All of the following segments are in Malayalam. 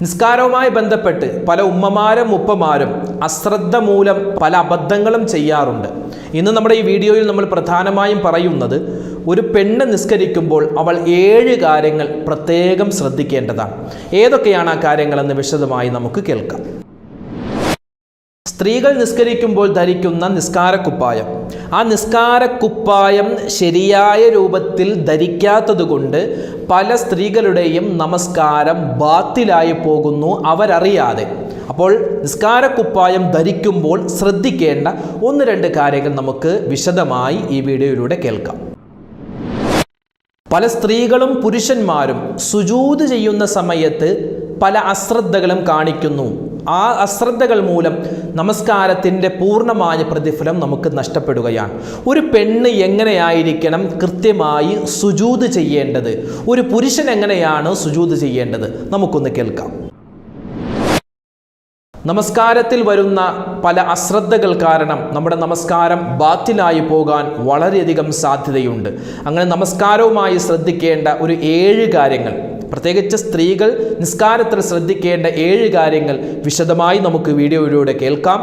നിസ്കാരവുമായി ബന്ധപ്പെട്ട് പല ഉമ്മമാരും ഉപ്പമാരും അശ്രദ്ധ മൂലം പല അബദ്ധങ്ങളും ചെയ്യാറുണ്ട്. ഇന്ന് നമ്മുടെ ഈ വീഡിയോയിൽ നമ്മൾ പ്രധാനമായും പറയുന്നത് ഒരു പെണ്ണ് നിസ്കരിക്കുമ്പോൾ അവൾ 7 കാര്യങ്ങൾ പ്രത്യേകം ശ്രദ്ധിക്കേണ്ടതാണ്. ഏതൊക്കെയാണ് ആ കാര്യങ്ങളെന്ന് വിശദമായി നമുക്ക് കേൾക്കാം. സ്ത്രീകൾ നിസ്കരിക്കുമ്പോൾ ധരിക്കുന്ന നിസ്കാരക്കുപ്പായം, ആ നിസ്കാരക്കുപ്പായം ശരിയായ രൂപത്തിൽ ധരിക്കാത്തതുകൊണ്ട് പല സ്ത്രീകളുടെയും നമസ്കാരം ബാത്തിലായി പോകുന്നു അവരറിയാതെ. അപ്പോൾ നിസ്കാരക്കുപ്പായം ധരിക്കുമ്പോൾ ശ്രദ്ധിക്കേണ്ട 1-2 കാര്യങ്ങൾ നമുക്ക് വിശദമായി ഈ വീഡിയോയിലൂടെ കേൾക്കാം. പല സ്ത്രീകളും പുരുഷന്മാരും സുജൂദ് ചെയ്യുന്ന സമയത്ത് പല അശ്രദ്ധകളും കാണിക്കുന്നു. ആ അശ്രദ്ധകൾ മൂലം നമസ്കാരത്തിൻ്റെ പൂർണ്ണമായ പ്രതിഫലം നമുക്ക് നഷ്ടപ്പെടുകയാണ്. ഒരു പെണ്ണ് എങ്ങനെയായിരിക്കണം കൃത്യമായി സുജൂദ് ചെയ്യേണ്ടത്, ഒരു പുരുഷൻ എങ്ങനെയാണ് സുജൂദ് ചെയ്യേണ്ടത്, നമുക്കൊന്ന് കേൾക്കാം. നമസ്കാരത്തിൽ വരുന്ന പല അശ്രദ്ധകൾ കാരണം നമ്മുടെ നമസ്കാരം ബാത്തിലായി പോകാൻ വളരെയധികം സാധ്യതയുണ്ട്. അങ്ങനെ നമസ്കാരവുമായി ശ്രദ്ധിക്കേണ്ട ഒരു 7 കാര്യങ്ങൾ, പ്രത്യേകിച്ച് സ്ത്രീകൾ നിസ്കാരത്തിൽ ശ്രദ്ധിക്കേണ്ട 7 കാര്യങ്ങൾ വിശദമായി നമുക്ക് വീഡിയോയിലൂടെ കേൾക്കാം.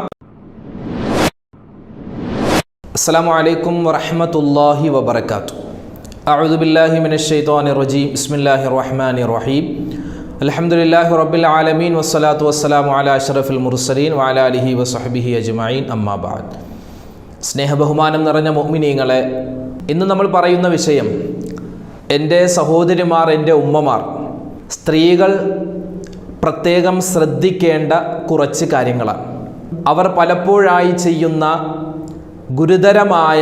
അസ്സലാമു അലൈക്കും വറഹ്മത്തുള്ളാഹി വബറകാതുഹു. അഊദു ബില്ലാഹി മിനശ് ശൈത്വാനിർ റജീം. ബിസ്മില്ലാഹിർ റഹ്മാനിർ റഹീം. അൽഹംദുലില്ലാഹി റബ്ബിൽ ആലമീൻ വസ്സലാത്തു വസ്സലാമു അലാ അഷ്റഫിൽ മുർസലീൻ വഅലാ ആലിഹി വസഹ്ബിഹി അജ്മഈൻ. അമ്മാ ബഅദ്. സ്നേഹബഹുമാനം നിറഞ്ഞ മുഅ്മിനീങ്ങളെ, ഇന്ന് നമ്മൾ പറയുന്ന വിഷയം എൻ്റെ സഹോദരിമാർ, എൻ്റെ ഉമ്മമാർ, സ്ത്രീകൾ പ്രത്യേകം ശ്രദ്ധിക്കേണ്ട കുറച്ച് കാര്യങ്ങളാണ്. അവർ പലപ്പോഴായി ചെയ്യുന്ന ഗുരുതരമായ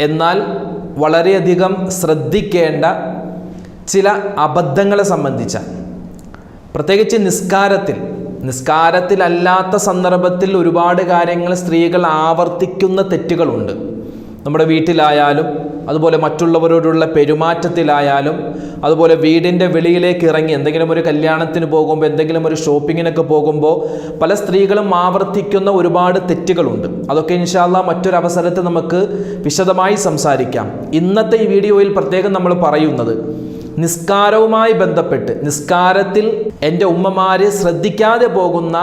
എന്നാൽ വളരെയധികം ശ്രദ്ധിക്കേണ്ട ചില അബദ്ധങ്ങളെ സംബന്ധിച്ച, പ്രത്യേകിച്ച് നിസ്കാരത്തിലല്ലാത്ത സന്ദർഭത്തിൽ ഒരുപാട് കാര്യങ്ങൾ സ്ത്രീകൾ ആവർത്തിക്കുന്ന തെറ്റുകളുണ്ട്. നമ്മുടെ വീട്ടിലായാലും അതുപോലെ മറ്റുള്ളവരോടുള്ള പെരുമാറ്റത്തിലായാലും, അതുപോലെ വീടിൻ്റെ വെളിയിലേക്ക് ഇറങ്ങി എന്തെങ്കിലും ഒരു കല്യാണത്തിന് പോകുമ്പോൾ, എന്തെങ്കിലും ഒരു ഷോപ്പിങ്ങിനൊക്കെ പോകുമ്പോൾ പല സ്ത്രീകളും ആവർത്തിക്കുന്ന ഒരുപാട് തെറ്റുകളുണ്ട്. അതൊക്കെ ഇൻഷാ അല്ലാഹ് മറ്റൊരവസരത്തിൽ നമുക്ക് വിശദമായി സംസാരിക്കാം. ഇന്നത്തെ ഈ വീഡിയോയിൽ പ്രത്യേകം നമ്മൾ പറയുന്നത് നിസ്കാരവുമായി ബന്ധപ്പെട്ട്, നിസ്കാരത്തിൽ എൻ്റെ ഉമ്മമാർ ശ്രദ്ധിക്കാതെ പോകുന്ന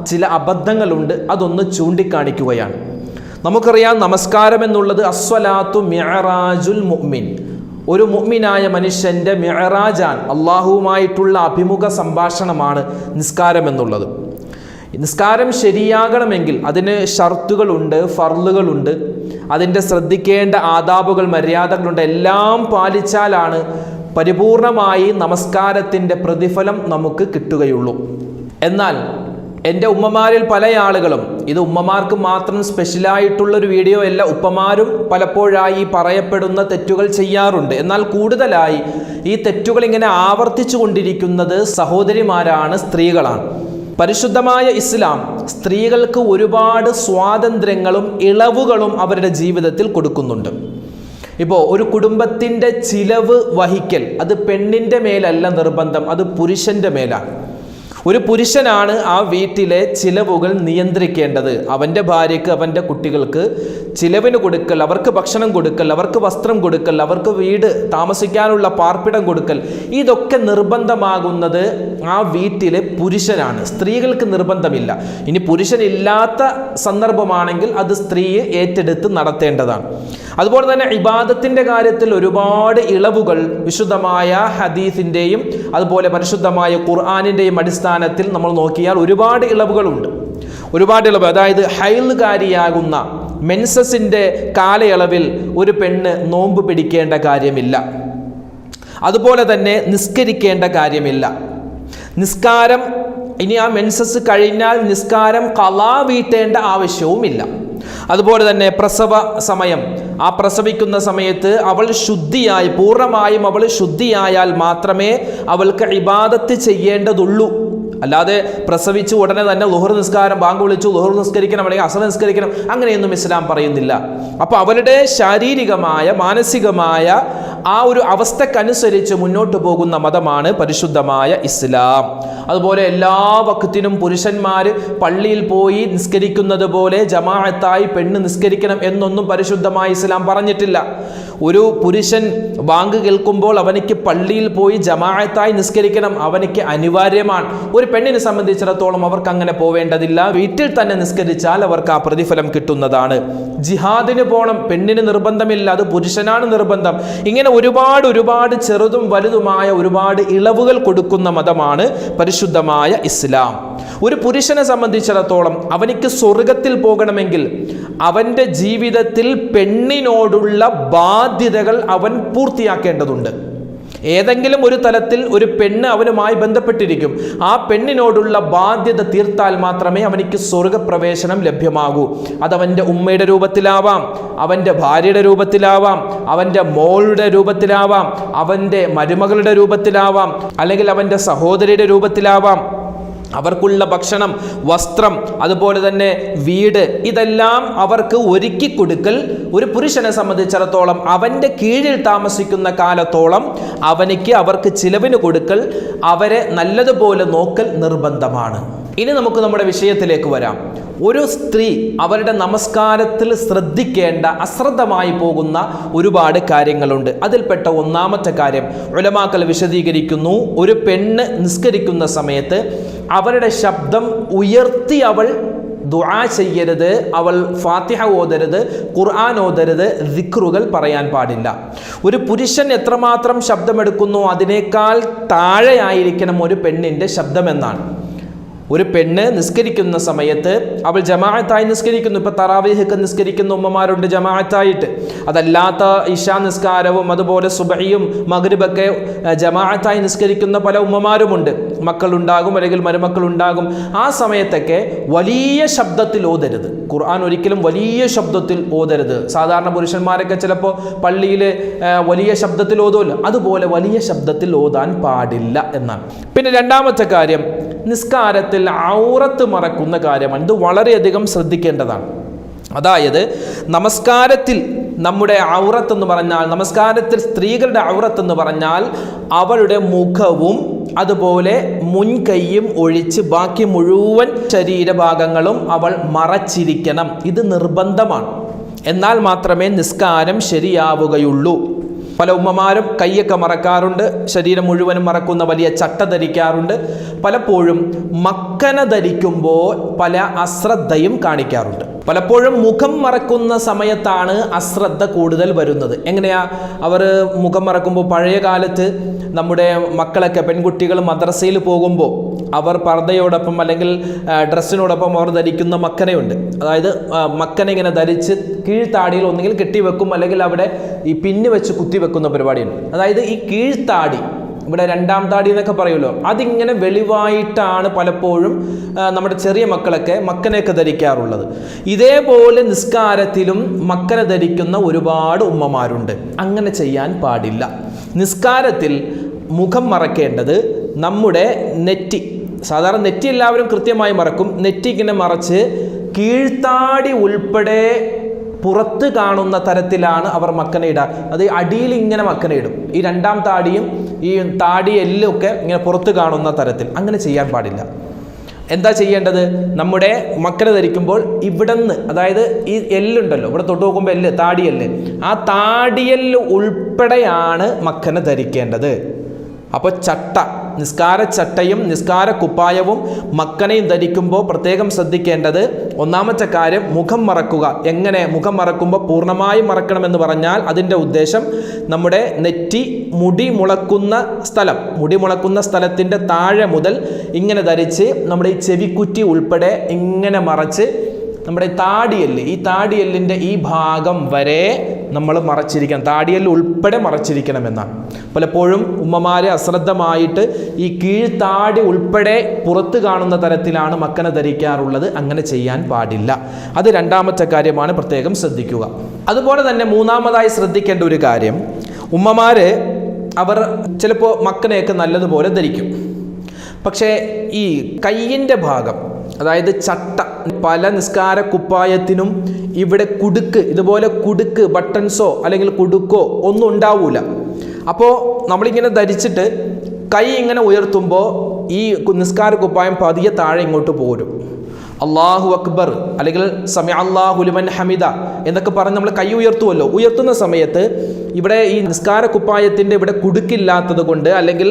ചില അബദ്ധങ്ങളുണ്ട്, അതൊന്ന് ചൂണ്ടിക്കാണിക്കുകയാണ്. നമുക്കറിയാം, നമസ്കാരം എന്നുള്ളത് അസ്വലാത്തു മിഅറാജുൽ മുഅ്മിൻ, ഒരു മുഅ്മിനായ മനുഷ്യൻ്റെ മിഅറാജാൻ, അള്ളാഹുവുമായിട്ടുള്ള അഭിമുഖ സംഭാഷണമാണ് നിസ്കാരം എന്നുള്ളത്. നിസ്കാരം ശരിയാകണമെങ്കിൽ അതിന് ഷർത്തുകളുണ്ട്, ഫർളുകളുണ്ട്, അതിൻ്റെ ശ്രദ്ധിക്കേണ്ട ആദാബുകൾ, മര്യാദകളുണ്ട്. എല്ലാം പാലിച്ചാലാണ് പരിപൂർണമായി നമസ്കാരത്തിൻ്റെ പ്രതിഫലം നമുക്ക് കിട്ടുകയുള്ളൂ. എന്നാൽ എൻ്റെ ഉമ്മമാരിൽ പല ആളുകളും, ഇത് ഉമ്മമാർക്ക് മാത്രം സ്പെഷ്യലായിട്ടുള്ളൊരു വീഡിയോ അല്ല, ഉപ്പമാരും പലപ്പോഴായി പറയപ്പെടുന്ന തെറ്റുകൾ ചെയ്യാറുണ്ട്. എന്നാൽ കൂടുതലായി ഈ തെറ്റുകൾ ഇങ്ങനെ ആവർത്തിച്ചു കൊണ്ടിരിക്കുന്നത് സഹോദരിമാരാണ്, സ്ത്രീകളാണ്. പരിശുദ്ധമായ ഇസ്ലാം സ്ത്രീകൾക്ക് ഒരുപാട് സ്വാതന്ത്ര്യങ്ങളും ഇളവുകളും അവരുടെ ജീവിതത്തിൽ കൊടുക്കുന്നുണ്ട്. ഇപ്പോൾ ഒരു കുടുംബത്തിൻ്റെ ചിലവ് വഹിക്കൽ അത് പെണ്ണിൻ്റെ മേലല്ല നിർബന്ധം, അത് പുരുഷൻ്റെ മേലാണ്. ഒരു പുരുഷനാണ് ആ വീട്ടിലെ ചിലവുകൾ നിയന്ത്രിക്കേണ്ടത്. അവൻ്റെ ഭാര്യയ്ക്ക്, അവൻ്റെ കുട്ടികൾക്ക് ചിലവിന് കൊടുക്കൽ, അവർക്ക് ഭക്ഷണം കൊടുക്കൽ, അവർക്ക് വസ്ത്രം കൊടുക്കൽ, അവർക്ക് വീട് താമസിക്കാനുള്ള പാർപ്പിടം കൊടുക്കൽ, ഇതൊക്കെ നിർബന്ധമാകുന്നത് ആ വീട്ടിലെ പുരുഷനാണ്. സ്ത്രീകൾക്ക് നിർബന്ധമില്ല. ഇനി പുരുഷനില്ലാത്ത സന്ദർഭമാണെങ്കിൽ അത് സ്ത്രീ ഏറ്റെടുത്ത് നടത്തേണ്ടതാണ്. അതുപോലെ തന്നെ ഇബാദത്തിൻ്റെ കാര്യത്തിൽ ഒരുപാട് ഇളവുകൾ വിശുദ്ധമായ ഹദീസിൻ്റെയും അതുപോലെ പരിശുദ്ധമായ ഖുർആനിൻ്റെയും അടിസ്ഥാനത്തിൽ നമ്മൾ നോക്കിയാൽ ഒരുപാട് ഇളവുകളുണ്ട്. ഒരുപാട് ഇളവ്, അതായത് ഹൈൽകാരിയാകുന്ന മെൻസസിൻ്റെ കാലയളവിൽ ഒരു പെണ്ണ് നോമ്പ് പിടിക്കേണ്ട കാര്യമില്ല. അതുപോലെ തന്നെ നിസ്കരിക്കേണ്ട കാര്യമില്ല. നിസ്കാരം, ഇനി ആ മെൻസസ് കഴിഞ്ഞാൽ നിസ്കാരം ഖളാ വീട്ടേണ്ട ആവശ്യവുമില്ല. അതുപോലെ തന്നെ പ്രസവ സമയം, ആ പ്രസവിക്കുന്ന സമയത്ത് അവൾ ശുദ്ധിയായി, പൂർണ്ണമായും അവൾ ശുദ്ധിയായാൽ മാത്രമേ അവൾക്ക് ഇബാദത്ത് ചെയ്യേണ്ടതുള്ളൂ. അല്ലാതെ പ്രസവിച്ച് ഉടനെ തന്നെ ളുഹർ നിസ്കാരം, ബാങ്ക് വിളിച്ചു ളുഹർ നിസ്കരിക്കണം അല്ലെങ്കിൽ അസർ നിസ്കരിക്കണം, അങ്ങനെയൊന്നും ഇസ്ലാം പറയുന്നില്ല. അപ്പോൾ അവരുടെ ശാരീരികമായ മാനസികമായ ആ ഒരു അവസ്ഥക്കനുസരിച്ച് മുന്നോട്ട് പോകുന്ന മതമാണ് പരിശുദ്ധമായ ഇസ്ലാം. അതുപോലെ എല്ലാ വക്തിനും പുരുഷന്മാർ പള്ളിയിൽ പോയി നിസ്കരിക്കുന്നത് പോലെ ജമാഅത്തായി പെണ്ണ് നിസ്കരിക്കണം എന്നൊന്നും പരിശുദ്ധമായ ഇസ്ലാം പറഞ്ഞിട്ടില്ല. ഒരു പുരുഷൻ ബാങ്ക് കേൾക്കുമ്പോൾ അവനിക്ക് പള്ളിയിൽ പോയി ജമാഅത്തായി നിസ്കരിക്കണം, അവനിക്ക് അനിവാര്യമാണ്. ഒരു പെണ്ണിനെ സംബന്ധിച്ചിടത്തോളം അവർക്ക് അങ്ങനെ പോവേണ്ടതില്ല, വീട്ടിൽ തന്നെ നിസ്കരിച്ചാൽ അവർക്ക് ആ പ്രതിഫലം കിട്ടുന്നതാണ്. ജിഹാദിന് പോകണം, പെണ്ണിന് നിർബന്ധമില്ല, അത് പുരുഷനാണ് നിർബന്ധം. ഇങ്ങനെ ഒരുപാട് ചെറുതും വലുതുമായ ഒരുപാട് ഇളവുകൾ കൊടുക്കുന്ന മതമാണ് പരിശുദ്ധമായ ഇസ്ലാം. ഒരു പുരുഷനെ സംബന്ധിച്ചിടത്തോളം അവനിക്ക് സ്വർഗത്തിൽ പോകണമെങ്കിൽ അവൻ്റെ ജീവിതത്തിൽ പെണ്ണിനോടുള്ള ബാധ്യതകൾ അവൻ പൂർത്തിയാക്കേണ്ടതുണ്ട്. ഏതെങ്കിലും ഒരു തലത്തിൽ ഒരു പെണ്ണ് അവനുമായി ബന്ധപ്പെട്ടിരിക്കും. ആ പെണ്ണിനോടുള്ള ബാധ്യത തീർത്താൽ മാത്രമേ അവനിക്ക് സ്വർഗപ്രവേശനം ലഭ്യമാകൂ. അതവൻ്റെ ഉമ്മയുടെ രൂപത്തിലാവാം, അവൻ്റെ ഭാര്യയുടെ രൂപത്തിലാവാം, അവൻ്റെ മോളുടെ രൂപത്തിലാവാം, അവൻ്റെ മരുമകളുടെ രൂപത്തിലാവാം, അല്ലെങ്കിൽ അവൻ്റെ സഹോദരിയുടെ രൂപത്തിലാവാം. അവർക്കുള്ള ഭക്ഷണം, വസ്ത്രം, അതുപോലെ തന്നെ വീട്, ഇതെല്ലാം അവർക്ക് ഒരുക്കി കൊടുക്കൽ ഒരു പുരുഷനെ സംബന്ധിച്ചിടത്തോളം അവൻ്റെ കീഴിൽ താമസിക്കുന്ന കാലത്തോളം അവർക്ക് ചിലവിന് കൊടുക്കൽ, അവരെ നല്ലതുപോലെ നോക്കൽ നിർബന്ധമാണ്. ഇനി നമുക്ക് നമ്മുടെ വിഷയത്തിലേക്ക് വരാം. ഒരു സ്ത്രീ അവരുടെ നമസ്കാരത്തിൽ ശ്രദ്ധിക്കേണ്ട, അശ്രദ്ധമായി പോകുന്ന ഒരുപാട് കാര്യങ്ങളുണ്ട്. അതിൽപ്പെട്ട ഒന്നാമത്തെ കാര്യം ഉലമാക്കൾ വിശദീകരിക്കുന്നു. ഒരു പെണ്ണ് നിസ്കരിക്കുന്ന സമയത്ത് അവരുടെ ശബ്ദം ഉയർത്തി അവൾ ദുആ ചെയ്യരുത്, അവൾ ഫാത്തിഹ ഓതരുത്, ഖുർആൻ ഓതരുത്, ദിക്റുകൾ പറയാൻ പാടില്ല. ഒരു പുരുഷൻ എത്രമാത്രം ശബ്ദമെടുക്കുന്നു അതിനേക്കാൾ താഴെയായിരിക്കണം ഒരു പെണ്ണിൻ്റെ ശബ്ദമെന്നാണ്. ഒരു പെണ്ണ് നിസ്കരിക്കുന്ന സമയത്ത് അവൾ ജമാഅത്തായി നിസ്കരിക്കുന്നു. ഇപ്പോൾ തറാവീഹൊക്കെ നിസ്കരിക്കുന്ന ഉമ്മമാരുണ്ട് ജമാഅത്തായിട്ട്. അതല്ലാത്ത ഇശാ നിസ്കാരവും അതുപോലെ സുബഹിയും മഗ്രിബൊക്കെ ജമാഅത്തായി നിസ്കരിക്കുന്ന പല ഉമ്മമാരുമുണ്ട്. മക്കളുണ്ടാകും അല്ലെങ്കിൽ മരുമക്കളുണ്ടാകും. ആ സമയത്തൊക്കെ വലിയ ശബ്ദത്തിൽ ഓതരുത്. ഖുർആൻ ഒരിക്കലും വലിയ ശബ്ദത്തിൽ ഓതരുത്. സാധാരണ പുരുഷന്മാരൊക്കെ ചിലപ്പോൾ പള്ളിയിൽ വലിയ ശബ്ദത്തിൽ ഓതുമല്ലോ, അതുപോലെ വലിയ ശബ്ദത്തിൽ ഓതാൻ പാടില്ല എന്നാണ്. പിന്നെ രണ്ടാമത്തെ കാര്യം നിസ്കാരത്തിൽ ഔറത്ത് മറക്കുന്ന കാര്യമാണ്. ഇത് വളരെയധികം ശ്രദ്ധിക്കേണ്ടതാണ്. അതായത് നമസ്കാരത്തിൽ നമ്മുടെ ഔറത്ത് എന്ന് പറഞ്ഞാൽ, നമസ്കാരത്തിൽ സ്ത്രീകളുടെ ഔറത്ത് എന്ന് പറഞ്ഞാൽ അവളുടെ മുഖവും അതുപോലെ മുൻകൈയും ഒഴിച്ച് ബാക്കി മുഴുവൻ ശരീരഭാഗങ്ങളും അവൾ മറച്ചിരിക്കണം. ഇത് നിർബന്ധമാണ്. എന്നാൽ മാത്രമേ നിസ്കാരം ശരിയാവുകയുള്ളൂ. പല ഉമ്മമാരും കൈയൊക്കെ മറക്കാറുണ്ട്, ശരീരം മുഴുവനും മറക്കുന്ന വലിയ ചട്ട ധരിക്കാറുണ്ട്. പലപ്പോഴും മക്കന ധരിക്കുമ്പോൾ പല അശ്രദ്ധയും കാണിക്കാറുണ്ട്. പലപ്പോഴും മുഖം മറക്കുന്ന സമയത്താണ് അശ്രദ്ധ കൂടുതൽ വരുന്നത്. എങ്ങനെയാ അവർ മുഖം മറക്കുമ്പോൾ? പഴയ കാലത്ത് നമ്മുടെ മക്കളൊക്കെ, പെൺകുട്ടികൾ മദ്രസയിൽ പോകുമ്പോൾ അവർ പർദ്ദയോടൊപ്പം അല്ലെങ്കിൽ ഡ്രസ്സിനോടൊപ്പം അവർ ധരിക്കുന്ന മക്കനയുണ്ട്. അതായത് മക്കന ഇങ്ങനെ ധരിച്ച് കീഴ്ത്താടിയിൽ ഒന്നുകിൽ കെട്ടിവെക്കും, അല്ലെങ്കിൽ അവിടെ ഈ പിന്ന് വെച്ച് കുത്തിവെക്കുന്ന പരിപാടിയുണ്ട്. അതായത് ഈ കീഴ്ത്താടി, ഇവിടെ രണ്ടാം താടി എന്നൊക്കെ പറയുമല്ലോ, അതിങ്ങനെ വെളിവായിട്ടാണ് പലപ്പോഴും നമ്മുടെ ചെറിയ മക്കളൊക്കെ മക്കനെയൊക്കെ ധരിക്കാറുള്ളത്. ഇതേപോലെ നിസ്കാരത്തിലും മക്കനെ ധരിക്കുന്ന ഒരുപാട് ഉമ്മമാരുണ്ട്. അങ്ങനെ ചെയ്യാൻ പാടില്ല. നിസ്കാരത്തിൽ മുഖം മറക്കേണ്ടത് നമ്മുടെ നെറ്റി. സാധാരണ നെറ്റി എല്ലാവരും കൃത്യമായി മറക്കും. നെറ്റി ഇങ്ങനെ മറച്ച് കീഴ്ത്താടി ഉൾപ്പെടെ പുറത്ത് കാണുന്ന തരത്തിലാണ് അവർ മക്കനയിടുക. അത് അടിയിൽ ഇങ്ങനെ മക്കനയിടും. ഈ രണ്ടാം താടിയും ഈ താടി എല്ലും ഒക്കെ ഇങ്ങനെ പുറത്ത് കാണുന്ന തരത്തിൽ. അങ്ങനെ ചെയ്യാൻ പാടില്ല. എന്താ ചെയ്യേണ്ടത്? നമ്മുടെ മക്കന ധരിക്കുമ്പോൾ ഇവിടുന്ന്, അതായത് ഈ എല്ലുണ്ടല്ലോ, ഇവിടെ തൊട്ട് നോക്കുമ്പോൾ എല്ല്, താടിയെല്ല്, ആ താടിയെല്ല് ഉൾപ്പെടെയാണ് മക്കന ധരിക്കേണ്ടത്. അപ്പോൾ ചട്ട, നിസ്കാര ചട്ടയും നിസ്കാര കുപ്പായവും മക്കനയും ധരിക്കുമ്പോൾ പ്രത്യേകം ശ്രദ്ധിക്കേണ്ടത് ഒന്നാമത്തെ കാര്യം മുഖം മറക്കുക. എങ്ങനെ മുഖം മറക്കുമ്പോൾ പൂർണ്ണമായും മറക്കണമെന്ന് പറഞ്ഞാൽ അതിൻ്റെ ഉദ്ദേശം നമ്മുടെ നെറ്റി, മുടി മുളക്കുന്ന സ്ഥലത്തിൻ്റെ താഴെ മുതൽ ഇങ്ങനെ ധരിച്ച് നമ്മുടെ ഈ ചെവിക്കുറ്റി ഉൾപ്പെടെ ഇങ്ങനെ മറച്ച് നമ്മുടെ താടിയെല്ല്, ഈ താടിയെല്ലിൻ്റെ ഈ ഭാഗം വരെ നമ്മൾ മറച്ചിരിക്കണം. താടിയെല്ല് ഉൾപ്പെടെ മറച്ചിരിക്കണമെന്നാണ്. പലപ്പോഴും ഉമ്മമാരെ അശ്രദ്ധമായിട്ട് ഈ കീഴ്ത്താടി ഉൾപ്പെടെ പുറത്ത് കാണുന്ന തരത്തിലാണ് മക്കന ധരിക്കാറുള്ളത്. അങ്ങനെ ചെയ്യാൻ പാടില്ല. അത് രണ്ടാമത്തെ കാര്യമാണ്, പ്രത്യേകം ശ്രദ്ധിക്കുക. അതുപോലെ തന്നെ മൂന്നാമതായി ശ്രദ്ധിക്കേണ്ട ഒരു കാര്യം, ഉമ്മമാർ അവർ ചിലപ്പോൾ മക്കനെയൊക്കെ നല്ലതുപോലെ ധരിക്കും. പക്ഷേ ഈ കയ്യിൻ്റെ ഭാഗം, അതായത് ചട്ട, പല നിസ്കാര കുപ്പായത്തിനും ഇവിടെ കുടുക്ക്, ഇതുപോലെ കുടുക്ക്, ബട്ടൺസോ അല്ലെങ്കിൽ കുടുക്കോ ഒന്നും ഉണ്ടാവൂല. അപ്പോൾ നമ്മളിങ്ങനെ ധരിച്ചിട്ട് കൈ ഇങ്ങനെ ഉയർത്തുമ്പോൾ ഈ നിസ്കാര കുപ്പായം പതിയെ താഴെ ഇങ്ങോട്ട് പോരും. അള്ളാഹു അക്ബർ അല്ലെങ്കിൽ സമിഅ അല്ലാഹു ലിമൻ ഹമിദ എന്നൊക്കെ പറഞ്ഞ് നമ്മൾ കൈ ഉയർത്തുമല്ലോ. ഉയർത്തുന്ന സമയത്ത് ഇവിടെ ഈ നിസ്കാര കുപ്പായത്തിൻ്റെ ഇവിടെ കുടുക്കില്ലാത്തത് കൊണ്ട് അല്ലെങ്കിൽ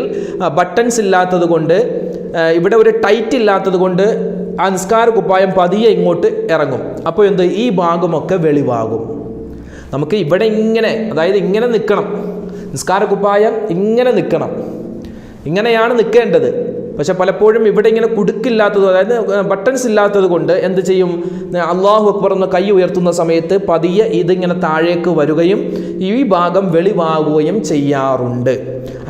ബട്ടൺസ് ഇല്ലാത്തത് കൊണ്ട് ഇവിടെ ഒരു ടൈറ്റ് ഇല്ലാത്തത് കൊണ്ട് ആ നിസ്കാര കുപ്പായം പതിയെ ഇങ്ങോട്ട് ഇറങ്ങും. അപ്പോൾ എന്ത്, ഈ ഭാഗമൊക്കെ വെളിവാകും. നമുക്ക് ഇവിടെ ഇങ്ങനെ, അതായത് ഇങ്ങനെ നിൽക്കണം, നിസ്കാര കുപ്പായം ഇങ്ങനെ നിൽക്കണം, ഇങ്ങനെയാണ് നിൽക്കേണ്ടത്. പക്ഷെ പലപ്പോഴും ഇവിടെ ഇങ്ങനെ കുടുക്കില്ലാത്തത്, അതായത് ബട്ടൺസ് ഇല്ലാത്തത് കൊണ്ട് എന്ത് ചെയ്യും, അള്ളാഹു അക്ബർ എന്ന് കൈ ഉയർത്തുന്ന സമയത്ത് പതിയെ ഇതിങ്ങനെ താഴേക്ക് വരികയും ഈ ഭാഗം വെളിവാകുകയും ചെയ്യാറുണ്ട്.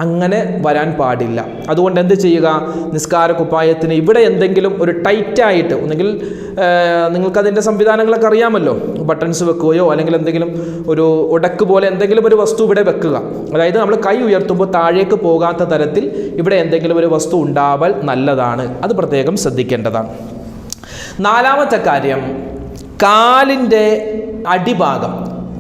അങ്ങനെ വരാൻ പാടില്ല. അതുകൊണ്ട് എന്ത് ചെയ്യുക, നിസ്കാര കുപ്പായത്തിന് ഇവിടെ എന്തെങ്കിലും ഒരു ടൈറ്റായിട്ട്, ഒന്നെങ്കിൽ നിങ്ങൾക്കതിൻ്റെ സംവിധാനങ്ങളൊക്കെ അറിയാമല്ലോ, ബട്ടൺസ് വെക്കുകയോ അല്ലെങ്കിൽ എന്തെങ്കിലും ഒരു ഉടക്ക് പോലെ എന്തെങ്കിലും ഒരു വസ്തു ഇവിടെ വെക്കുക. അതായത് നമ്മൾ കൈ ഉയർത്തുമ്പോൾ താഴേക്ക് പോകാത്ത തരത്തിൽ ഇവിടെ എന്തെങ്കിലും ഒരു വസ്തു ഉണ്ടാവൽ നല്ലതാണ്. അത് പ്രത്യേകം ശ്രദ്ധിക്കേണ്ടതാണ്. നാലാമത്തെ കാര്യം, കാലിൻ്റെ അടിഭാഗം,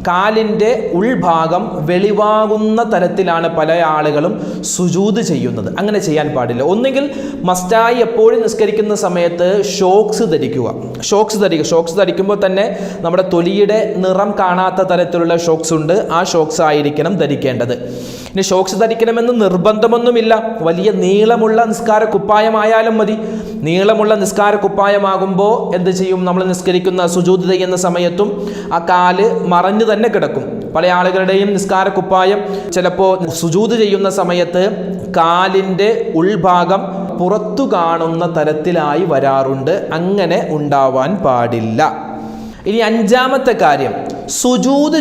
കാലിൻ്റെ ഉൾഭാഗം വെളിവാകുന്ന തരത്തിലാണ് പല ആളുകളും സുജൂദ് ചെയ്യുന്നത്. അങ്ങനെ ചെയ്യാൻ പാടില്ല. ഒന്നുകിൽ മസ്റ്റായി എപ്പോഴും നിസ്കരിക്കുന്ന സമയത്ത് ഷോക്സ് ധരിക്കുക. ഷോക്സ് ധരിക്കുമ്പോൾ തന്നെ നമ്മുടെ തൊലിയുടെ നിറം കാണാത്ത തരത്തിലുള്ള ഷോക്സ് ഉണ്ട്, ആ ഷോക്സ് ആയിരിക്കണം ധരിക്കേണ്ടത്. ഇനി ഷോക്സ് ധരിക്കണമെന്ന് നിർബന്ധമൊന്നുമില്ല. വലിയ നീളമുള്ള നിസ്കാര കുപ്പായമായാലും മതി. നീളമുള്ള നിസ്കാര കുപ്പായമാകുമ്പോൾ എന്ത് ചെയ്യും, നമ്മൾ നിസ്കരിക്കുന്ന സുജൂദ് ചെയ്യുന്ന സമയത്തും ആ കാല് മറഞ്ഞു തന്നെ കിടക്കും. പല ആളുകളുടെയും നിസ്കാര കുപ്പായം ചിലപ്പോൾ സുജൂദ് ചെയ്യുന്ന സമയത്ത് കാലിൻ്റെ ഉൾഭാഗം പുറത്തു കാണുന്ന തരത്തിലായി വരാറുണ്ട്. അങ്ങനെ ഉണ്ടാവാൻ പാടില്ല. ഇനി അഞ്ചാമത്തെ കാര്യം, സുജൂദ്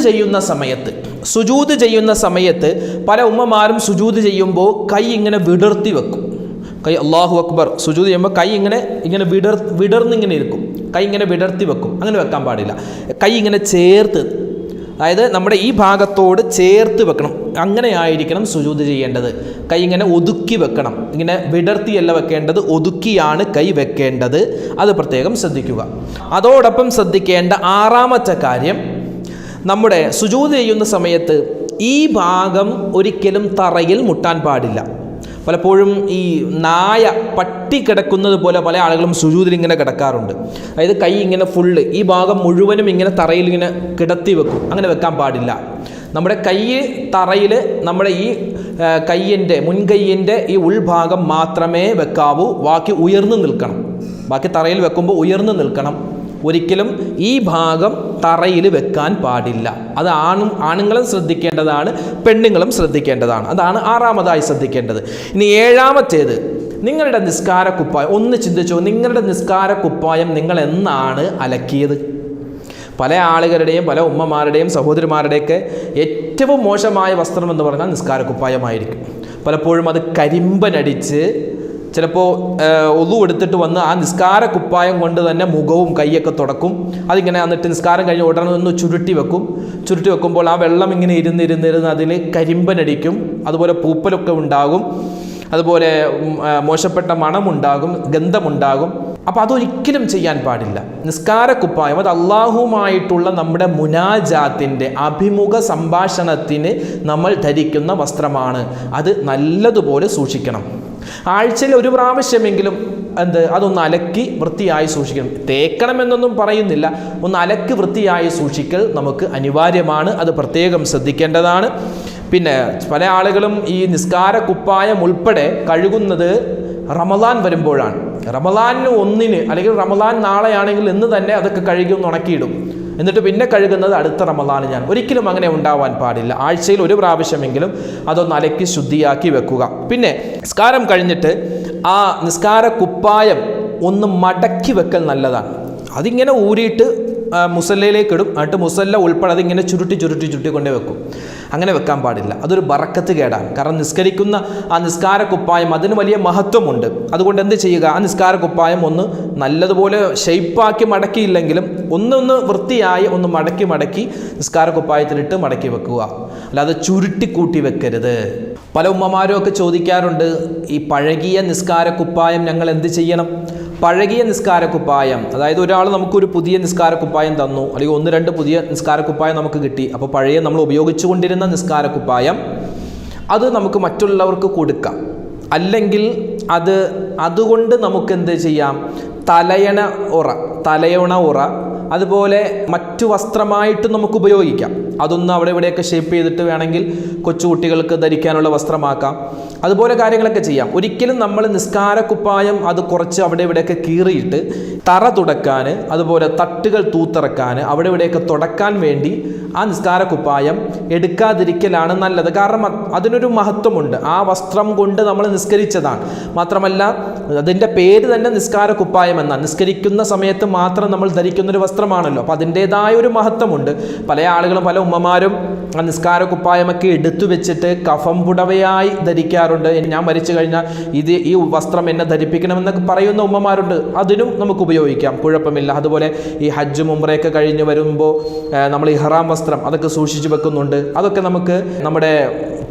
ചെയ്യുന്ന സമയത്ത് പല ഉമ്മമാരും സുജൂദ് ചെയ്യുമ്പോൾ കൈ ഇങ്ങനെ വിടർത്തി വെക്കും. കൈ അല്ലാഹു അക്ബർ സുജൂദ് ചെയ്യുമ്പോൾ കൈ ഇങ്ങനെ വിടർന്നിങ്ങനെ ഇരിക്കും. കൈ ഇങ്ങനെ വിടർത്തി വെക്കും. അങ്ങനെ വെക്കാൻ പാടില്ല. കൈ ഇങ്ങനെ ചേർത്ത്, അതായത് നമ്മുടെ ഈ ഭാഗത്തോട് ചേർത്ത് വെക്കണം. അങ്ങനെ ആയിരിക്കണം സുജൂദ് ചെയ്യേണ്ടത്. കൈ ഇങ്ങനെ ഒതുക്കി വെക്കണം. ഇങ്ങനെ വിടർത്തിയല്ല വെക്കേണ്ടത്, ഒതുക്കിയാണ് കൈ വെക്കേണ്ടത്. അത് പ്രത്യേകം ശ്രദ്ധിക്കുക. അതോടൊപ്പം ശ്രദ്ധിക്കേണ്ട ആറാമത്തെ കാര്യം, നമ്മുടെ സുജൂദ് ചെയ്യുന്ന സമയത്ത് ഈ ഭാഗം ഒരിക്കലും തറയിൽ മുട്ടാൻ പാടില്ല. പലപ്പോഴും ഈ നായ, പട്ടി കിടക്കുന്നത് പോലെ പല ആളുകളും സുജൂദിൽ ഇങ്ങനെ കിടക്കാറുണ്ട്. അതായത് കൈ ഇങ്ങനെ ഫുള്ള്, ഈ ഭാഗം മുഴുവനും ഇങ്ങനെ തറയിൽ ഇങ്ങനെ കിടത്തി വെക്കും. അങ്ങനെ വെക്കാൻ പാടില്ല. നമ്മുടെ കൈ തറയിൽ, നമ്മുടെ ഈ മുൻകൈയിൻ്റെ ഈ ഉൾഭാഗം മാത്രമേ വെക്കാവൂ. ബാക്കി ഉയർന്നു നിൽക്കണം. ബാക്കി തറയിൽ വെക്കുമ്പോൾ ഉയർന്നു നിൽക്കണം. ഒരിക്കലും ഈ ഭാഗം തറയിൽ വെക്കാൻ പാടില്ല. അത് ആണുങ്ങളും ശ്രദ്ധിക്കേണ്ടതാണ്, പെണ്ണുങ്ങളും ശ്രദ്ധിക്കേണ്ടതാണ്. അതാണ് ആറാമതായി ശ്രദ്ധിക്കേണ്ടത്. ഇനി ഏഴാമത്തേത്, നിങ്ങളുടെ നിസ്കാര കുപ്പായം ഒന്ന് ചിന്തിച്ചോ. നിങ്ങളുടെ നിസ്കാര കുപ്പായം നിങ്ങൾ എന്നാണ് അലക്കിയത്? പല ആളുകളുടെയും, പല ഉമ്മമാരുടെയും സഹോദരിമാരുടെയൊക്കെ ഏറ്റവും മോശമായ വസ്ത്രം എന്ന് പറഞ്ഞാൽ നിസ്കാര കുപ്പായമായിരിക്കും. പലപ്പോഴും അത് കരിമ്പനടിച്ച്, ചിലപ്പോൾ ഒളു എടുത്തിട്ട് വന്ന് ആ നിസ്കാര കുപ്പായം കൊണ്ട് തന്നെ മുഖവും കൈയൊക്കെ തുടക്കും. അതിങ്ങനെ എന്നിട്ട് നിസ്കാരം കഴിഞ്ഞ് ഉടനെ ഒന്ന് ചുരുട്ടി വെക്കുമ്പോൾ ആ വെള്ളം ഇങ്ങനെ ഇരുന്നിരുന്ന് അതിൽ കരിമ്പനടിക്കും. അതുപോലെ പൂപ്പലൊക്കെ ഉണ്ടാകും. അതുപോലെ മോശപ്പെട്ട മണമുണ്ടാകും, ഗന്ധമുണ്ടാകും. അപ്പോൾ അതൊരിക്കലും ചെയ്യാൻ പാടില്ല. നിസ്കാര കുപ്പായം അത് അള്ളാഹുമായിട്ടുള്ള നമ്മുടെ മുനാജാത്തിൻ്റെ അഭിമുഖ സംഭാഷണത്തിന് നമ്മൾ ധരിക്കുന്ന വസ്ത്രമാണ്. അത് നല്ലതുപോലെ സൂക്ഷിക്കണം. ആഴ്ചയിൽ ഒരു പ്രാവശ്യമെങ്കിലും അതൊന്ന് അലക്കി വൃത്തിയായി സൂക്ഷിക്കണം. തേക്കണമെന്നൊന്നും പറയുന്നില്ല, ഒന്ന് അലക്കി വൃത്തിയായി സൂക്ഷിക്കൽ നമുക്ക് അനിവാര്യമാണ്. അത് പ്രത്യേകം ശ്രദ്ധിക്കേണ്ടതാണ്. പിന്നെ പല ആളുകളും ഈ നിസ്കാര കുപ്പായം ഉൾപ്പെടെ കഴുകുന്നത് റമദാൻ വരുമ്പോഴാണ്. റമദാനിന് 1 അല്ലെങ്കിൽ റമദാൻ നാളെയാണെങ്കിൽ ഇന്ന് തന്നെ അതൊക്കെ കഴുകി ഒന്ന് ഉണക്കിയിടും. എന്നിട്ട് പിന്നെ കഴുകുന്നത് അടുത്ത റമദാന്. ഒരിക്കലും അങ്ങനെ ഉണ്ടാവാൻ പാടില്ല. ആഴ്ചയിൽ ഒരു പ്രാവശ്യമെങ്കിലും അതൊന്ന് അലക്കി ശുദ്ധിയാക്കി വെക്കുക. പിന്നെ നിസ്കാരം കഴിഞ്ഞിട്ട് ആ നിസ്കാര കുപ്പായം ഒന്ന് മടക്കി വെക്കൽ നല്ലതാണ്. അതിങ്ങനെ ഊരിയിട്ട് മുസല്ലയിലേക്ക് ഇടും. എന്നിട്ട് മുസല്ല ഉൾപ്പെടെ അതിങ്ങനെ ചുരുട്ടി കൊണ്ടേ വെക്കും. അങ്ങനെ വെക്കാൻ പാടില്ല. അതൊരു ബറക്കത്ത് കേടാണ്. കാരണം നിസ്കരിക്കുന്ന ആ നിസ്കാര കുപ്പായം അതിന് വലിയ മഹത്വമുണ്ട്. അതുകൊണ്ട് എന്ത് ചെയ്യുക, ആ നിസ്കാര കുപ്പായം ഒന്ന് നല്ലതുപോലെ ഷെയ്പ്പാക്കി മടക്കിയില്ലെങ്കിലും ഒന്ന് വൃത്തിയായി ഒന്ന് മടക്കി നിസ്കാര കുപ്പായത്തിലിട്ട് മടക്കി വെക്കുക. അല്ലാതെ ചുരുട്ടിക്കൂട്ടി വെക്കരുത്. പല ഉമ്മമാരും ഒക്കെ ചോദിക്കാറുണ്ട്, ഈ പഴകിയ നിസ്കാര കുപ്പായം ഞങ്ങൾ എന്ത് ചെയ്യണം? പഴകിയ നിസ്കാര കുപ്പായം, അതായത് ഒരാൾ നമുക്കൊരു പുതിയ നിസ്കാര കുപ്പായം തന്നു, അല്ലെങ്കിൽ 1-2 പുതിയ നിസ്കാര കുപ്പായം നമുക്ക് കിട്ടി. അപ്പോൾ പഴയ നമ്മൾ ഉപയോഗിച്ചു കൊണ്ടിരുന്ന നിസ്കാര കുപ്പായം അത് നമുക്ക് മറ്റുള്ളവർക്ക് കൊടുക്കാം. അല്ലെങ്കിൽ അതുകൊണ്ട് നമുക്ക് എന്ത് ചെയ്യാം, തലയണ ഉറ അതുപോലെ മറ്റു വസ്ത്രമായിട്ട് നമുക്ക് ഉപയോഗിക്കാം. അതൊന്ന് അവിടെ ഇവിടെയൊക്കെ ഷേപ്പ് ചെയ്തിട്ട് വേണമെങ്കിൽ കൊച്ചുകുട്ടികൾക്ക് ധരിക്കാനുള്ള വസ്ത്രമാക്കാം. അതുപോലെ കാര്യങ്ങളൊക്കെ ചെയ്യാം. ഒരിക്കലും നമ്മൾ നിസ്കാര കുപ്പായം അത് കുറച്ച് അവിടെ ഇവിടെയൊക്കെ കീറിയിട്ട് തറ തുടക്കാൻ, അതുപോലെ തട്ടുകൾ തൂത്തിറക്കാൻ, അവിടെ ഇവിടെയൊക്കെ തുടക്കാൻ വേണ്ടി ആ നിസ്കാര കുപ്പായം എടുക്കാതിരിക്കലാണ് നല്ലത്. കാരണം അതിനൊരു മഹത്വമുണ്ട്. ആ വസ്ത്രം കൊണ്ട് നമ്മൾ നിസ്കരിച്ചതാണ്. മാത്രമല്ല അതിൻ്റെ പേര് തന്നെ നിസ്കാര കുപ്പായം എന്നാണ്. നിസ്കരിക്കുന്ന സമയത്ത് മാത്രം നമ്മൾ ധരിക്കുന്നൊരു വസ്ത്രമാണല്ലോ. അപ്പോൾ അതിൻ്റേതായ ഒരു മഹത്വമുണ്ട്. പല ആളുകളും, പല ഉമ്മമാരും ആ നിസ്കാര കുപ്പായമൊക്കെ എടുത്തു വെച്ചിട്ട് കഫം പുടവയായി ധരിക്കാറുണ്ട്. ഞാൻ മരിച്ചു കഴിഞ്ഞാൽ ഈ വസ്ത്രം എന്നെ ധരിപ്പിക്കണമെന്നൊക്കെ പറയുന്ന ഉമ്മമാരുണ്ട്. അതിനും നമുക്ക് ഉപയോഗിക്കാം, കുഴപ്പമില്ല. അതുപോലെ ഈ ഹജ്ജ് ഉംറയൊക്കെ കഴിഞ്ഞ് വരുമ്പോൾ നമ്മൾ ഇഹ്റാം വസ്ത്രം അതൊക്കെ സൂക്ഷിച്ചു വെക്കുന്നുണ്ട്. അതൊക്കെ നമുക്ക് നമ്മുടെ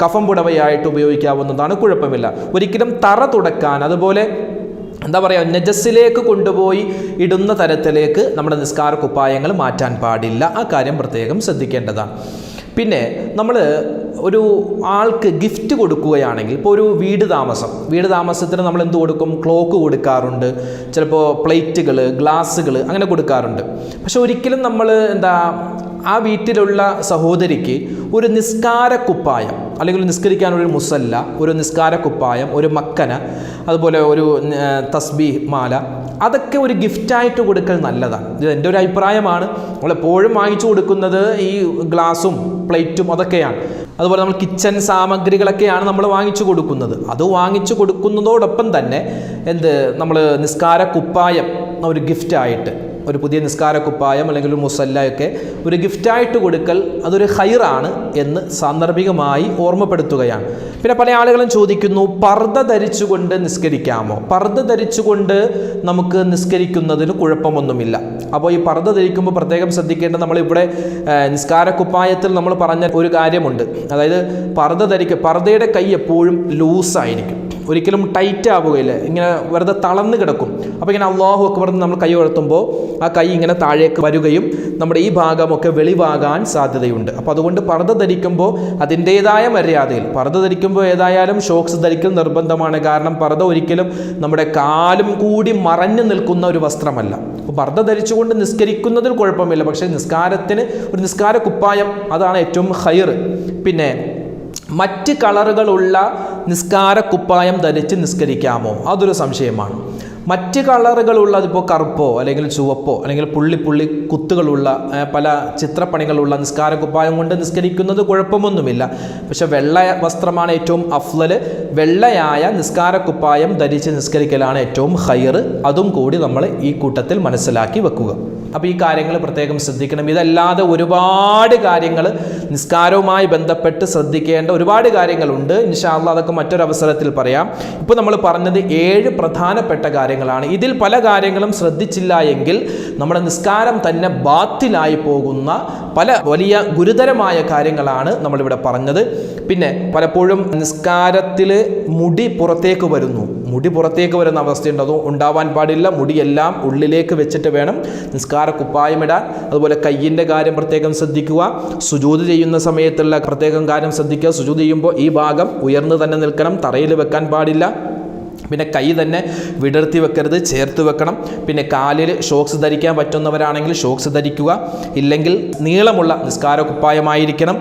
കഫം പുടവയായിട്ട് ഉപയോഗിക്കാവുന്നതാണ്, കുഴപ്പമില്ല. ഒരിക്കലും തറ തുടക്കാൻ, അതുപോലെ എന്താ പറയുക, നജസ്സിലേക്ക് കൊണ്ടുപോയി ഇടുന്ന തരത്തിലേക്ക് നമ്മുടെ നിസ്കാര കുപ്പായങ്ങൾ മാറ്റാൻ പാടില്ല. ആ കാര്യം പ്രത്യേകം ശ്രദ്ധിക്കേണ്ടതാണ്. പിന്നെ നമ്മൾ ഒരു ആൾക്ക് ഗിഫ്റ്റ് കൊടുക്കുകയാണെങ്കിൽ, ഇപ്പോൾ ഒരു വീട് താമസത്തിന് നമ്മൾ എന്ത് കൊടുക്കും? ക്ലോക്ക് കൊടുക്കാറുണ്ട്, ചിലപ്പോൾ പ്ലേറ്റുകൾ, ഗ്ലാസ്സുകൾ അങ്ങനെ കൊടുക്കാറുണ്ട്. പക്ഷെ ഒരിക്കലും നമ്മൾ ആ വീട്ടിലുള്ള സഹോദരിക്ക് ഒരു നിസ്കാര കുപ്പായം, അല്ലെങ്കിൽ നിസ്കരിക്കാനൊരു മുസല്ല, ഒരു നിസ്കാര കുപ്പായം, ഒരു മക്കന, അതുപോലെ ഒരു തസ്ബീഹ് മാല, അതൊക്കെ ഒരു ഗിഫ്റ്റായിട്ട് കൊടുക്കൽ നല്ലതാണ്. ഇത് എൻ്റെ ഒരു അഭിപ്രായമാണ്. നമ്മളെപ്പോഴും വാങ്ങിച്ചു കൊടുക്കുന്നത് ഈ ഗ്ലാസും പ്ലേറ്റും അതൊക്കെയാണ്. അതുപോലെ നമ്മൾ കിച്ചൺ സാമഗ്രികളൊക്കെയാണ് നമ്മൾ വാങ്ങിച്ചു കൊടുക്കുന്നത്. അത് വാങ്ങിച്ചു കൊടുക്കുന്നതോടൊപ്പം തന്നെ നമ്മൾ നിസ്കാര കുപ്പായം ഒരു ഗിഫ്റ്റായിട്ട്, ഒരു പുതിയ നിസ്കാര കുപ്പായം അല്ലെങ്കിൽ ഒരു മുസല്ലയൊക്കെ ഒരു ഗിഫ്റ്റായിട്ട് കൊടുക്കൽ അതൊരു ഖൈറാണ് എന്ന് സാന്ദർഭികമായി ഓർമ്മപ്പെടുത്തുകയാണ്. പിന്നെ പല ആളുകളും ചോദിക്കുന്നു, പർദ്ദ ധരിച്ചുകൊണ്ട് നിസ്കരിക്കാമോ? പർദ്ദ ധരിച്ചുകൊണ്ട് നമുക്ക് നിസ്കരിക്കുന്നതിന് കുഴപ്പമൊന്നുമില്ല. അപ്പോൾ ഈ പർദ്ദ ധരിക്കുമ്പോൾ പ്രത്യേകം ശ്രദ്ധിക്കേണ്ടത്, നമ്മളിവിടെ നിസ്കാര കുപ്പായത്തിൽ നമ്മൾ പറഞ്ഞ ഒരു കാര്യമുണ്ട്. അതായത് പർദ്ദയുടെ കൈ എപ്പോഴും ലൂസായിരിക്കും, ഒരിക്കലും ടൈറ്റ് ആവുകയില്ല, ഇങ്ങനെ വെറുതെ തളർന്ന് കിടക്കും. അപ്പോൾ ഇങ്ങനെ അല്ലാഹു അക്ബർ നമ്മൾ കൈ ഉയർത്തുമ്പോൾ ആ കൈ ഇങ്ങനെ താഴേക്ക് വരികയും നമ്മുടെ ഈ ഭാഗമൊക്കെ വെളിവാകാൻ സാധ്യതയുണ്ട്. അപ്പോൾ അതുകൊണ്ട് പർദ്ദ ധരിക്കുമ്പോൾ അതിൻ്റേതായ മര്യാദയിൽ, പർദ്ദ ധരിക്കുമ്പോൾ ഏതായാലും ഷോക്സ് ധരിക്കൽ നിർബന്ധമാണ്. കാരണം പർദ്ദ ഒരിക്കലും നമ്മുടെ കാലും കൂടി മറഞ്ഞു നിൽക്കുന്ന ഒരു വസ്ത്രമല്ല. അപ്പോൾ പർദ്ദ ധരിച്ചുകൊണ്ട് നിസ്കരിക്കുന്നതിൽ കുഴപ്പമില്ല. പക്ഷേ നിസ്കാരത്തിന് ഒരു നിസ്കാര കുപ്പായം അതാണ് ഏറ്റവും ഖൈർ. പിന്നെ മറ്റ് കളറുകളുള്ള നിസ്കാര കുപ്പായം ധരിച്ച് നിസ്കരിക്കാമോ? അതൊരു സംശയമാണ്. മറ്റ് കളറുകളുള്ള, അതിപ്പോൾ കറുപ്പോ അല്ലെങ്കിൽ ചുവപ്പോ അല്ലെങ്കിൽ പുള്ളി കുത്തുകളുള്ള പല ചിത്രപ്പണികളുള്ള നിസ്കാര കുപ്പായം കൊണ്ട് നിസ്കരിക്കുന്നത് കുഴപ്പമൊന്നുമില്ല. പക്ഷെ വെള്ള വസ്ത്രമാണ് ഏറ്റവും അഫ്ളൽ. വെള്ളയായ നിസ്കാര കുപ്പായം ധരിച്ച് നിസ്കരിക്കലാണ് ഏറ്റവും ഖൈർ. അതും കൂടി നമ്മൾ ഈ കൂട്ടത്തിൽ മനസ്സിലാക്കി വെക്കുക. അപ്പോൾ ഈ കാര്യങ്ങൾ പ്രത്യേകം ശ്രദ്ധിക്കണം. ഇതല്ലാതെ ഒരുപാട് കാര്യങ്ങൾ നിസ്കാരവുമായി ബന്ധപ്പെട്ട് ശ്രദ്ധിക്കേണ്ട ഒരുപാട് കാര്യങ്ങളുണ്ട്. ഇൻഷാ അല്ലാഹ് അതൊക്കെ മറ്റൊരവസരത്തിൽ പറയാം. ഇപ്പോൾ നമ്മൾ പറഞ്ഞത് 7 പ്രധാനപ്പെട്ട കാര്യങ്ങളാണ്. ഇതിൽ പല കാര്യങ്ങളും ശ്രദ്ധിച്ചില്ല എങ്കിൽ നമ്മുടെ നിസ്കാരം തന്നെ ബാത്തിലായി പോകുന്ന പല വലിയ ഗുരുതരമായ കാര്യങ്ങളാണ് നമ്മളിവിടെ പറഞ്ഞത്. പിന്നെ പലപ്പോഴും നിസ്കാരത്തിൽ മുടി പുറത്തേക്ക് വരുന്ന അവസ്ഥയുണ്ട്. അത് ഉണ്ടാവാൻ പാടില്ല. മുടിയെല്ലാം ഉള്ളിലേക്ക് വെച്ചിട്ട് വേണം നിസ്കാര കുപ്പായമിടാൻ. അതുപോലെ കയ്യിൻ്റെ കാര്യം പ്രത്യേകം ശ്രദ്ധിക്കുക. സുജൂദ് ചെയ്യുന്ന സമയത്തുള്ള പ്രത്യേകം കാര്യം ശ്രദ്ധിക്കുക. സുജൂദ് ചെയ്യുമ്പോൾ ഈ ഭാഗം ഉയർന്നു തന്നെ നിൽക്കണം, തറയിൽ വെക്കാൻ പാടില്ല. പിന്നെ കൈ തന്നെ വിടർത്തി വെക്കരുത്, ചേർത്ത് വെക്കണം. പിന്നെ കാലിൽ ഷോക്സ് ധരിക്കാൻ പറ്റുന്നവരാണെങ്കിൽ ഷോക്സ് ധരിക്കുക, ഇല്ലെങ്കിൽ നീളമുള്ള നിസ്കാര കുപ്പായമായിരിക്കണം.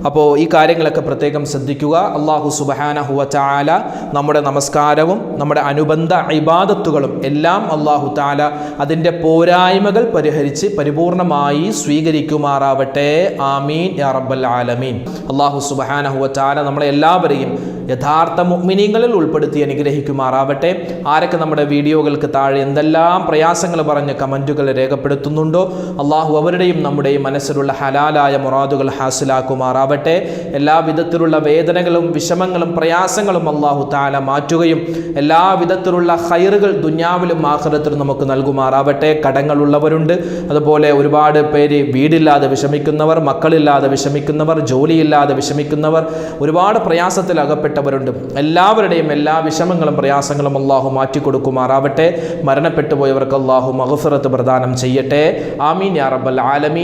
അപ്പോൾ ഈ കാര്യങ്ങളൊക്കെ പ്രത്യേകം ശ്രദ്ധിക്കുക. അല്ലാഹു സുബ്ഹാനഹു വ തആല നമ്മുടെ നമസ്കാരവും നമ്മുടെ അനുബന്ധ ഇബാദത്തുകളും എല്ലാം അല്ലാഹു തആല അതിൻ്റെ പോരായ്മകൾ പരിഹരിച്ച് പരിപൂർണമായി സ്വീകരിക്കുമാറാവട്ടെ. ആമീൻ യാ റബ്ബൽ ആലമീൻ. അല്ലാഹു സുബ്ഹാനഹു വ തആല നമ്മളെ എല്ലാവരെയും യഥാർത്ഥ മുഅ്മിനീങ്ങളിൽ ഉൾപ്പെടുത്തി അനുഗ്രഹിക്കുമാറാവട്ടെ. ആരൊക്കെ നമ്മുടെ വീഡിയോകൾക്ക് താഴെ എന്തെല്ലാം പ്രയാസങ്ങൾ പറഞ്ഞ് കമൻറ്റുകൾ രേഖപ്പെടുത്തുന്നുണ്ടോ, അള്ളാഹു അവരുടെയും നമ്മുടെയും മനസ്സിലുള്ള ഹലാലായ മുറാദുകൾ ഹാസിലാക്കുമാറാവട്ടെ. എല്ലാ വിധത്തിലുള്ള വേദനകളും വിഷമങ്ങളും പ്രയാസങ്ങളും അള്ളാഹു തആല മാറ്റുകയും എല്ലാ വിധത്തിലുള്ള ഖൈറുകൾ ദുനിയാവിലും ആഖിറത്തിലും നമുക്ക് നൽകുമാറാവട്ടെ. കടങ്ങളുള്ളവരുണ്ട്, അതുപോലെ ഒരുപാട് പേര് വീടില്ലാതെ വിഷമിക്കുന്നവർ, മക്കളില്ലാതെ വിഷമിക്കുന്നവർ, ജോലിയില്ലാതെ വിഷമിക്കുന്നവർ, ഒരുപാട് പ്രയാസത്തിൽ അകപ്പെട്ടവരുണ്ട്. എല്ലാവരുടെയും എല്ലാ വിഷമങ്ങളും പ്രയാസങ്ങളും അള്ളാഹു മാറ്റിക്കൊടുക്കുമാറാവട്ടെ. മരണപ്പെട്ടു പോയവർക്ക് അള്ളാഹു മഗ്ഫിറത്ത് പ്രദാനം ചെയ്യട്ടെ. ആമീൻ യാ റബ്ബൽ ആലമീൻ.